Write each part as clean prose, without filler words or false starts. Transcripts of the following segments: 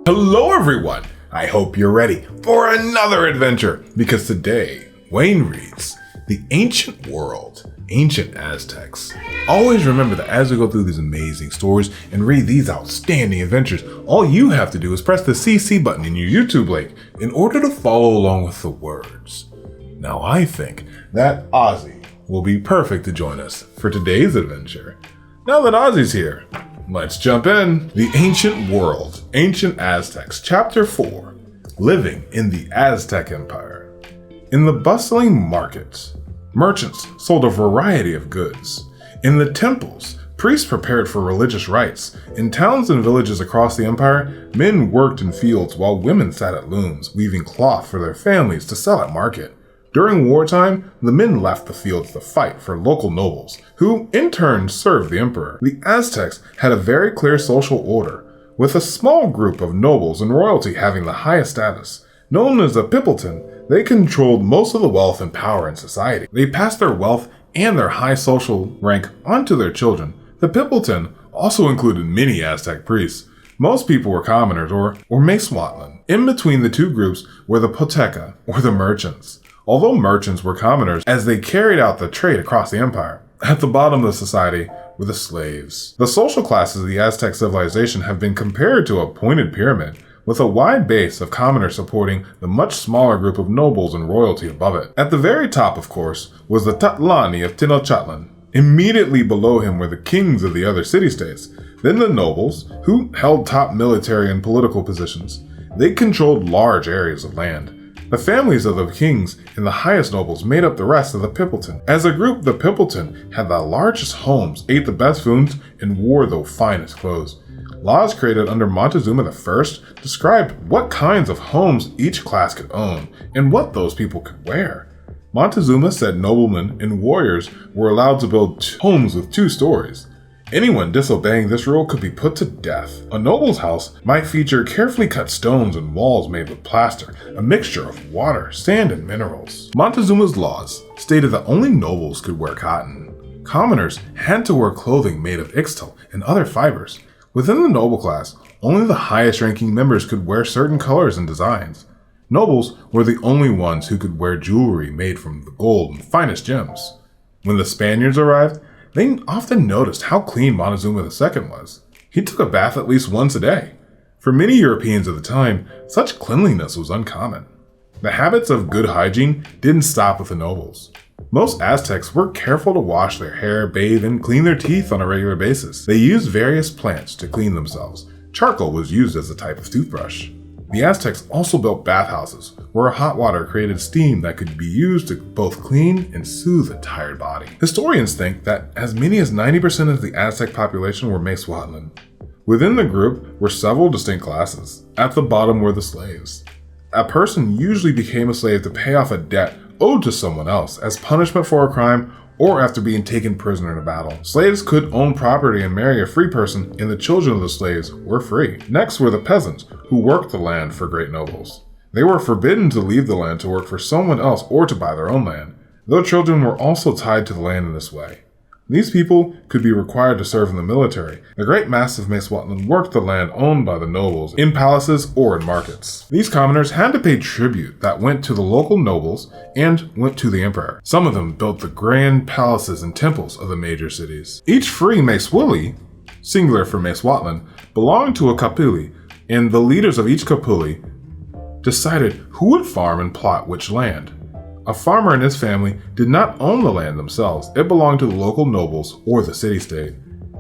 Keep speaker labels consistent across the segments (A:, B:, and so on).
A: Hello everyone! I hope you're ready for another adventure, because today, Wayne reads The Ancient World, Ancient Aztecs. Always remember that as we go through these amazing stories and read these outstanding adventures, all you have to do is press the CC button in your YouTube link in order to follow along with the words. Now I think that Ozzy will be perfect to join us for today's adventure. Now that Ozzy's here, let's jump in. The Ancient World, Ancient Aztecs, Chapter 4, Living in the Aztec Empire. In the bustling markets, merchants sold a variety of goods. In the temples, priests prepared for religious rites. In towns and villages across the empire, men worked in fields while women sat at looms, weaving cloth for their families to sell at market. During wartime, the men left the fields to fight for local nobles, who in turn served the emperor. The Aztecs had a very clear social order, with a small group of nobles and royalty having the highest status. Known as the Pippleton, they controlled most of the wealth and power in society. They passed their wealth and their high social rank onto their children. The Pippleton also included many Aztec priests. Most people were commoners or Macewotlin. In between the two groups were the Poteca, or the merchants. Although merchants were commoners as they carried out the trade across the empire, at the bottom of the society were the slaves. The social classes of the Aztec civilization have been compared to a pointed pyramid, with a wide base of commoners supporting the much smaller group of nobles and royalty above it. At the very top, of course, was the Tatlani of Tenochtitlan. Immediately below him were the kings of the other city-states, then the nobles, who held top military and political positions. They controlled large areas of land. The families of the kings and the highest nobles made up the rest of the Pippleton. As a group, the Pippleton had the largest homes, ate the best foods, and wore the finest clothes. Laws created under Montezuma I described what kinds of homes each class could own and what those people could wear. Montezuma said noblemen and warriors were allowed to build homes with 2 stories. Anyone disobeying this rule could be put to death. A noble's house might feature carefully cut stones and walls made with plaster, a mixture of water, sand, and minerals. Montezuma's laws stated that only nobles could wear cotton. Commoners had to wear clothing made of ixtal and other fibers. Within the noble class, only the highest-ranking members could wear certain colors and designs. Nobles were the only ones who could wear jewelry made from the gold and finest gems. When the Spaniards arrived, they often noticed how clean Montezuma II was. He took a bath at least once a day. For many Europeans of the time, such cleanliness was uncommon. The habits of good hygiene didn't stop with the nobles. Most Aztecs were careful to wash their hair, bathe, and clean their teeth on a regular basis. They used various plants to clean themselves. Charcoal was used as a type of toothbrush. The Aztecs also built bathhouses, where hot water created steam that could be used to both clean and soothe a tired body. Historians think that as many as 90% of the Aztec population were Macewotlin. Within the group were several distinct classes. At the bottom were the slaves. A person usually became a slave to pay off a debt owed to someone else as punishment for a crime or after being taken prisoner in a battle. Slaves could own property and marry a free person, and the children of the slaves were free. Next were the peasants, who worked the land for great nobles. They were forbidden to leave the land to work for someone else or to buy their own land, though children were also tied to the land in this way. These people could be required to serve in the military. The great mass of Macewotlin worked the land owned by the nobles in palaces or in markets. These commoners had to pay tribute that went to the local nobles and went to the emperor. Some of them built the grand palaces and temples of the major cities. Each free Macewili, singular for Macewotlin, belonged to a capuli, and the leaders of each capuli decided who would farm and plot which land. A farmer and his family did not own the land themselves. It belonged to the local nobles or the city-state.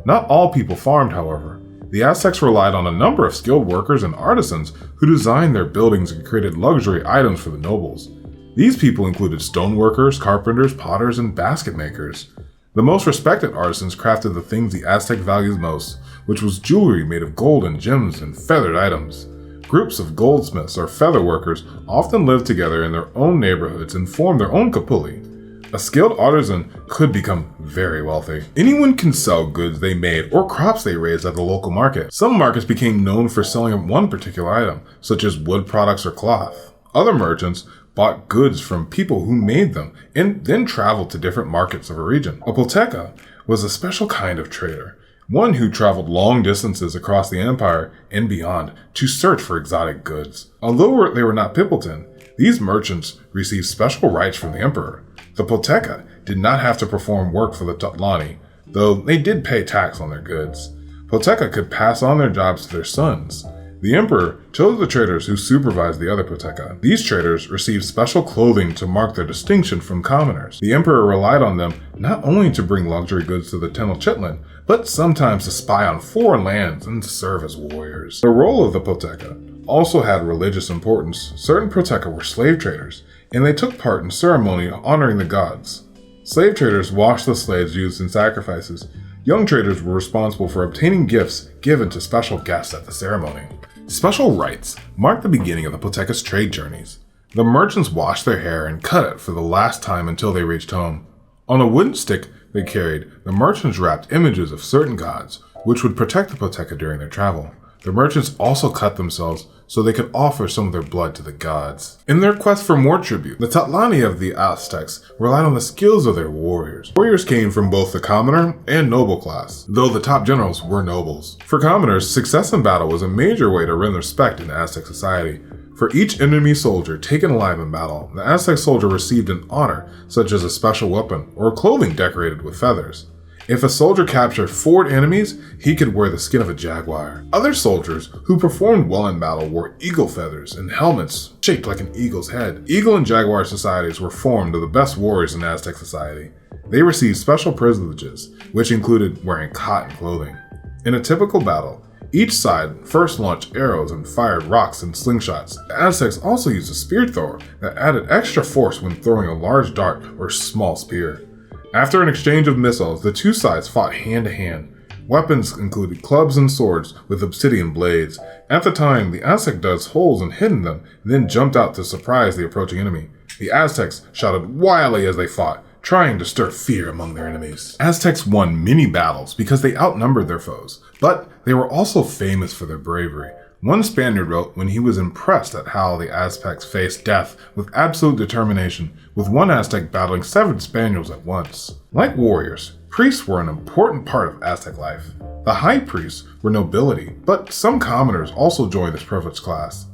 A: Not all people farmed, however. The Aztecs relied on a number of skilled workers and artisans who designed their buildings and created luxury items for the nobles. These people included stoneworkers, carpenters, potters, and basket makers. The most respected artisans crafted the things the Aztec valued most, which was jewelry made of gold and gems and feathered items. Groups of goldsmiths or feather workers often lived together in their own neighborhoods and formed their own capuli. A skilled artisan could become very wealthy. Anyone can sell goods they made or crops they raised at the local market. Some markets became known for selling one particular item, such as wood products or cloth. Other merchants bought goods from people who made them and then traveled to different markets of a region. A Poteca was a special kind of trader. one who traveled long distances across the empire and beyond to search for exotic goods. Although they were not Pippleton, these merchants received special rights from the emperor. The Poteca did not have to perform work for the Tatlani, though they did pay tax on their goods. Poteca could pass on their jobs to their sons. The emperor chose the traders who supervised the other Poteca. These traders received special clothing to mark their distinction from commoners. The emperor relied on them not only to bring luxury goods to the Tenochtitlan, but sometimes to spy on foreign lands and to serve as warriors. The role of the Poteca also had religious importance. Certain Poteca were slave traders, and they took part in ceremony honoring the gods. Slave traders washed the slaves used in sacrifices. Young traders were responsible for obtaining gifts given to special guests at the ceremony. Special rites marked the beginning of the Poteca's trade journeys. The merchants washed their hair and cut it for the last time until they reached home. On a wooden stick they carried, the merchants wrapped images of certain gods, which would protect the Poteca during their travel. The merchants also cut themselves so they could offer some of their blood to the gods. In their quest for more tribute, the Tatlani of the Aztecs relied on the skills of their warriors. Warriors came from both the commoner and noble class, though the top generals were nobles. For commoners, success in battle was a major way to earn respect in Aztec society. For each enemy soldier taken alive in battle, the Aztec soldier received an honor, such as a special weapon or clothing decorated with feathers. If a soldier captured 4 enemies, he could wear the skin of a jaguar. Other soldiers who performed well in battle wore eagle feathers and helmets shaped like an eagle's head. Eagle and jaguar societies were formed of the best warriors in Aztec society. They received special privileges, which included wearing cotton clothing. In a typical battle, each side first launched arrows and fired rocks and slingshots. The Aztecs also used a spear thrower that added extra force when throwing a large dart or small spear. After an exchange of missiles, the two sides fought hand to hand. Weapons included clubs and swords with obsidian blades. At the time, the Aztec dug holes and hid in them, and then jumped out to surprise the approaching enemy. The Aztecs shouted wildly as they fought, trying to stir fear among their enemies. Aztecs won many battles because they outnumbered their foes, but they were also famous for their bravery. One Spaniard wrote when he was impressed at how the Aztecs faced death with absolute determination, with one Aztec battling 7 Spaniards at once. Like warriors, priests were an important part of Aztec life. The high priests were nobility, but some commoners also joined this privileged class.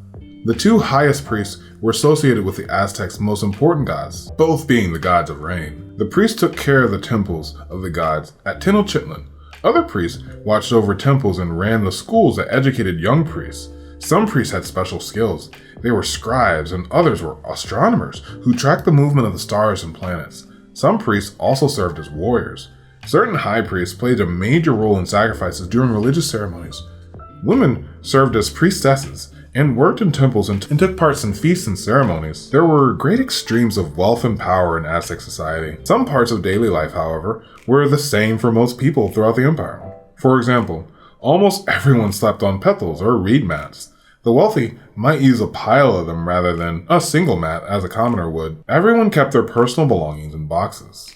A: The 2 highest priests were associated with the Aztecs' most important gods, both being the gods of rain. The priests took care of the temples of the gods at Tenochtitlan. Other priests watched over temples and ran the schools that educated young priests. Some priests had special skills. They were scribes, and others were astronomers who tracked the movement of the stars and planets. Some priests also served as warriors. Certain high priests played a major role in sacrifices during religious ceremonies. Women served as priestesses and worked in temples and took part in feasts and ceremonies. There were great extremes of wealth and power in Aztec society. Some parts of daily life, however, were the same for most people throughout the empire. For example, almost everyone slept on petals or reed mats. The wealthy might use a pile of them rather than a single mat as a commoner would. Everyone kept their personal belongings in boxes.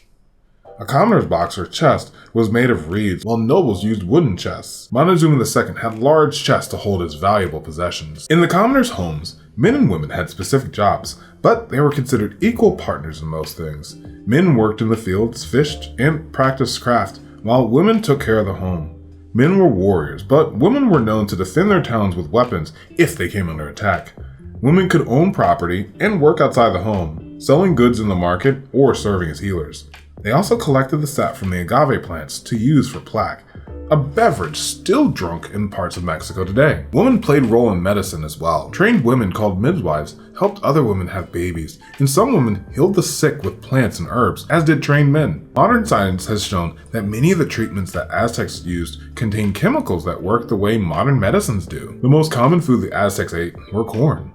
A: A commoner's box or chest was made of reeds, while nobles used wooden chests. Montezuma II had large chests to hold his valuable possessions. In the commoners' homes, men and women had specific jobs, but they were considered equal partners in most things. Men worked in the fields, fished, and practiced craft, while women took care of the home. Men were warriors, but women were known to defend their towns with weapons if they came under attack. Women could own property and work outside the home, selling goods in the market or serving as healers. They also collected the sap from the agave plants to use for plaque, a beverage still drunk in parts of Mexico today. Women played a role in medicine as well. Trained women called midwives helped other women have babies, and some women healed the sick with plants and herbs, as did trained men. Modern science has shown that many of the treatments that Aztecs used contain chemicals that work the way modern medicines do. The most common food the Aztecs ate were corn.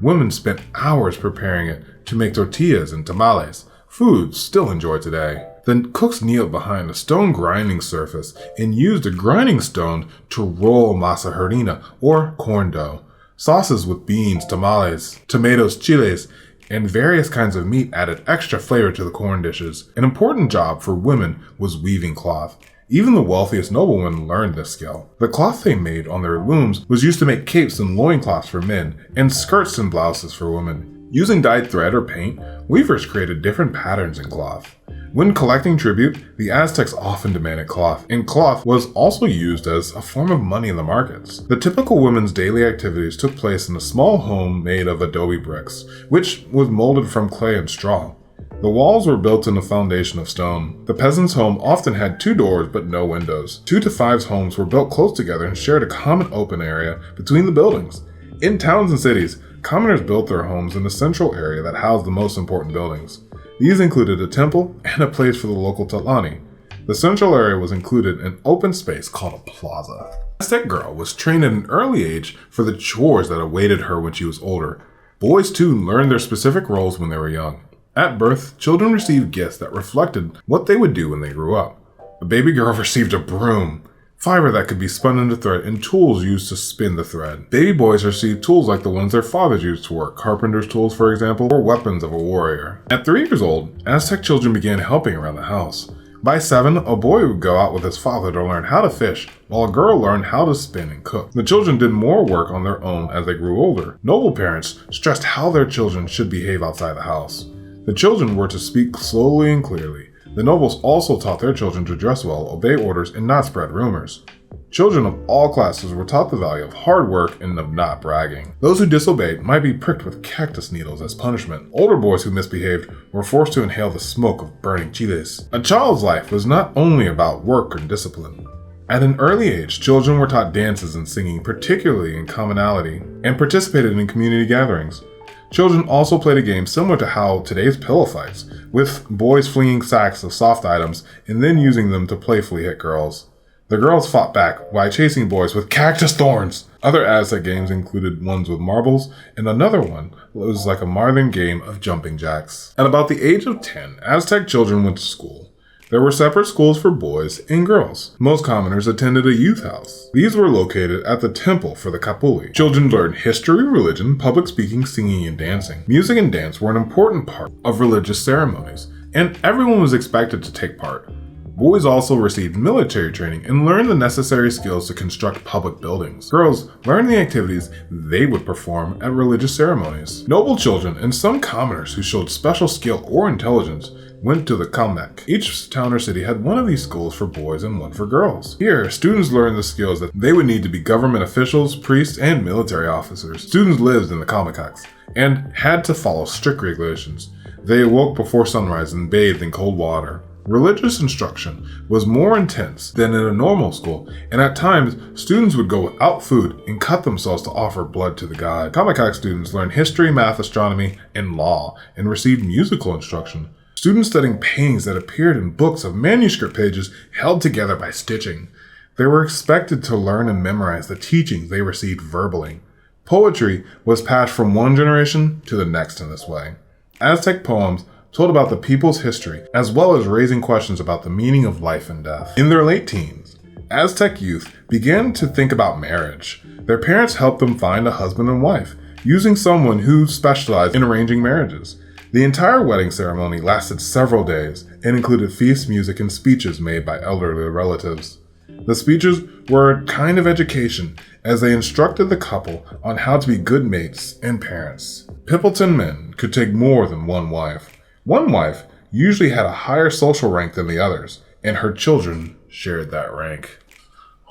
A: Women spent hours preparing it to make tortillas and tamales, foods still enjoyed today. The cooks kneeled behind a stone grinding surface and used a grinding stone to roll masa harina or corn dough. Sauces with beans, tamales, tomatoes, chiles, and various kinds of meat added extra flavor to the corn dishes. An important job for women was weaving cloth. Even the wealthiest noblemen learned this skill. The cloth they made on their looms was used to make capes and loincloths for men, and skirts and blouses for women. Using dyed thread or paint, weavers created different patterns in cloth. When collecting tribute, the Aztecs often demanded cloth, and cloth was also used as a form of money in the markets. The typical women's daily activities took place in a small home made of adobe bricks, which was molded from clay and straw. The walls were built in a foundation of stone. The peasant's home often had 2 doors but no windows. 2 to 5 homes were built close together and shared a common open area between the buildings. In towns and cities, commoners built their homes in a central area that housed the most important buildings. These included a temple and a place for the local talani. The central area was included an open space called a plaza. The Aztec girl was trained at an early age for the chores that awaited her when she was older. Boys too learned their specific roles when they were young. At birth, children received gifts that reflected what they would do when they grew up. A baby girl received a broom, fiber that could be spun into thread, and tools used to spin the thread. Baby boys received tools like the ones their fathers used to work, carpenter's tools for example, or weapons of a warrior. At 3 years old, Aztec children began helping around the house. By 7, a boy would go out with his father to learn how to fish, while a girl learned how to spin and cook. The children did more work on their own as they grew older. Noble parents stressed how their children should behave outside the house. The children were to speak slowly and clearly. The nobles also taught their children to dress well, obey orders, and not spread rumors. Children of all classes were taught the value of hard work and of not bragging. Those who disobeyed might be pricked with cactus needles as punishment. Older boys who misbehaved were forced to inhale the smoke of burning chiles. A child's life was not only about work and discipline. At an early age, children were taught dances and singing, particularly in commonality, and participated in community gatherings. Children also played a game similar to how today's pillow fights, with boys flinging sacks of soft items and then using them to playfully hit girls. The girls fought back by chasing boys with cactus thorns. Other Aztec games included ones with marbles, and another one was like a modern game of jumping jacks. At about the age of 10, Aztec children went to school. There were separate schools for boys and girls. Most commoners attended a youth house. These were located at the temple for the Kapuli. Children learned history, religion, public speaking, singing, and dancing. Music and dance were an important part of religious ceremonies, and everyone was expected to take part. Boys also received military training and learned the necessary skills to construct public buildings. Girls learned the activities they would perform at religious ceremonies. Noble children and some commoners who showed special skill or intelligence went to the Kalmek. Each town or city had one of these schools for boys and one for girls. Here, students learned the skills that they would need to be government officials, priests, and military officers. Students lived in the Kalmukaks and had to follow strict regulations. They awoke before sunrise and bathed in cold water. Religious instruction was more intense than in a normal school, and at times, students would go without food and cut themselves to offer blood to the god. Kalmukak students learned history, math, astronomy, and law, and received musical instruction. Students studying paintings that appeared in books of manuscript pages held together by stitching. They were expected to learn and memorize the teachings they received verbally. Poetry was passed from one generation to the next in this way. Aztec poems told about the people's history, as well as raising questions about the meaning of life and death. In their late teens, Aztec youth began to think about marriage. Their parents helped them find a husband and wife, using someone who specialized in arranging marriages. The entire wedding ceremony lasted several days and included feasts, music, and speeches made by elderly relatives. The speeches were a kind of education as they instructed the couple on how to be good mates and parents. Pippleton men could take more than one wife. One wife usually had a higher social rank than the others, and her children shared that rank.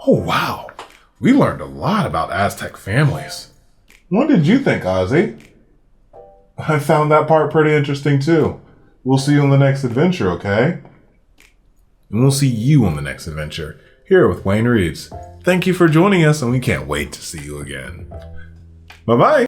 A: Oh wow, we learned a lot about Aztec families. What did you think, Ozzy? I found that part pretty interesting too. We'll see you on the next adventure, okay? And we'll see you on the next adventure, here with Wayne Reads. Thank you for joining us, and we can't wait to see you again. Bye-bye!